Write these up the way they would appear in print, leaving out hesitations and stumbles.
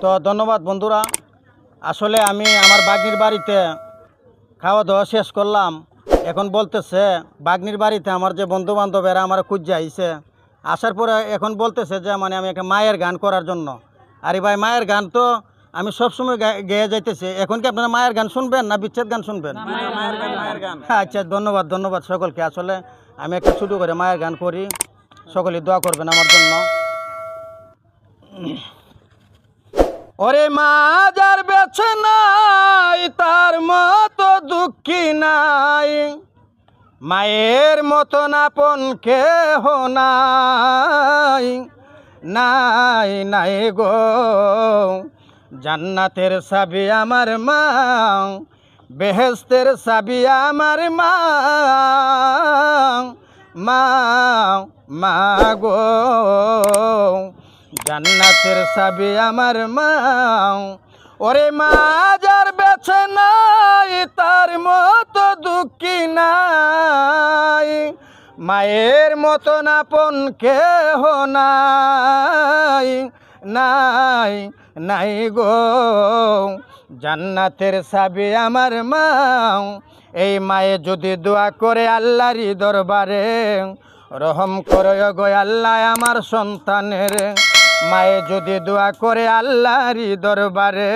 তো ধন্যবাদ বন্ধুরা। আসলে আমি আমার বাগনির বাড়িতে খাওয়া দাওয়া শেষ করলাম। এখন বলতেছে বাগনির বাড়িতে আমার যে বন্ধু বান্ধবেরা আমার খুঁজে আইছে, আসার পরে এখন বলতেছে যে মানে আমি একটা মায়ের গান করার জন্য। আরে ভাই, মায়ের গান তো আমি সবসময় গেয়ে যাইতেছি। এখন কি আপনারা মায়ের গান শুনবেন না বিচ্ছেদ গান শুনবেন? আচ্ছা, ধন্যবাদ ধন্যবাদ সকলকে। আসলে আমি একটা শুরু করে মায়ের গান করি, সকলে দোয়া করবেন আমার জন্য। ওরে মা যার বেছে নাই তার মতো দুঃখী নাই, মায়ের মতন আপন কেহ নাই, নাই নাই গো। জান্নাতের চাবি আমার মা, বেহেশতের চাবি আমার মা, মা মা গো। জান্নাতের চাবি আমার মা। ওরে মা যার বেছে নাই তার মতো দুঃখী নাই, মায়ের মতন আপন কেহ নাই, নাই নাই গো। জান্নাতের চাবি আমার মা। এই মায়ে যদি দোয়া করে আল্লাহরই দরবারে, রহম করে গো আল্লাহ আমার সন্তানের। মায়ে যদি দোয়া করে আল্লাহরই দরবারে,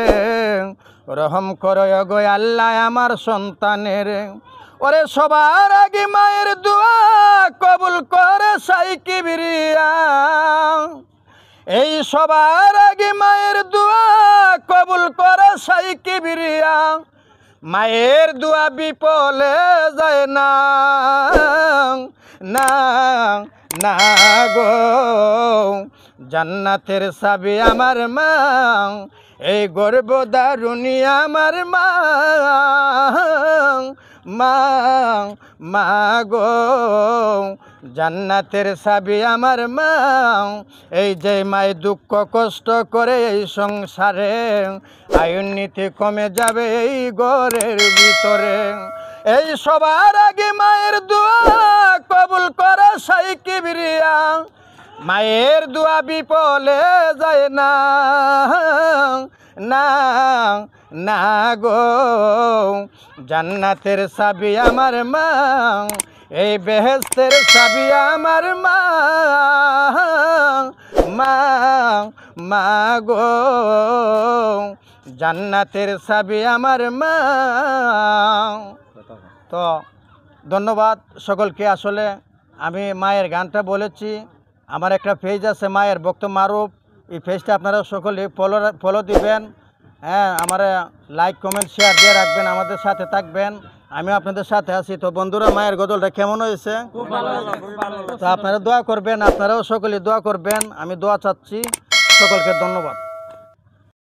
রহম করে গো আল্লাহ আমার সন্তানের। ওরে সবার আগে মায়ের দোয়া কবুল করে সাই কিবরিয়া। এই সবার আগে মায়ের দোয়া কবুল করে সাই কিবরিয়া। মায়ের দোয়া বিপলে যায় না, না না গো। জান্নাতের চাবি আমার মা, এই গর্ভধারণী আমার মা, মা মা গো। জান্নাতের চাবি আমার মা। এই যে মায় দুঃখ কষ্ট করে এই সংসারে, আয়ুর নীতি কমে যাবে এই ঘরের ভিতরে। এই সবার আগে মায়ের দোয়া কবুল করে সাই কিবরিয়া। মায়ের দোয়া বিপলে যায় না, না না গো। জান্নাতের চাবি আমার মা, এই বেহেশতের চাবি আমার মা, মা মা গো। জান্নাতের চাবি আমার মা। তো ধন্যবাদ সকলকে। আসলে আমি মায়ের গানটা বলেছি। আমার একটা পেজ আছে মায়ের ভক্ত মারুফ, এই পেজটা আপনারা সকলে ফলো দিবেন। হ্যাঁ, আমার লাইক কমেন্ট শেয়ার দিয়ে রাখবেন, আমাদের সাথে থাকবেন। আমি আপনাদের সাথে আছি। তো বন্ধুরা, মায়ের গজলটা কেমন হয়েছে? তো আপনারা দোয়া করবেন, আপনারাও সকলে দোয়া করবেন। আমি দোয়া চাচ্ছি। সকলকে ধন্যবাদ।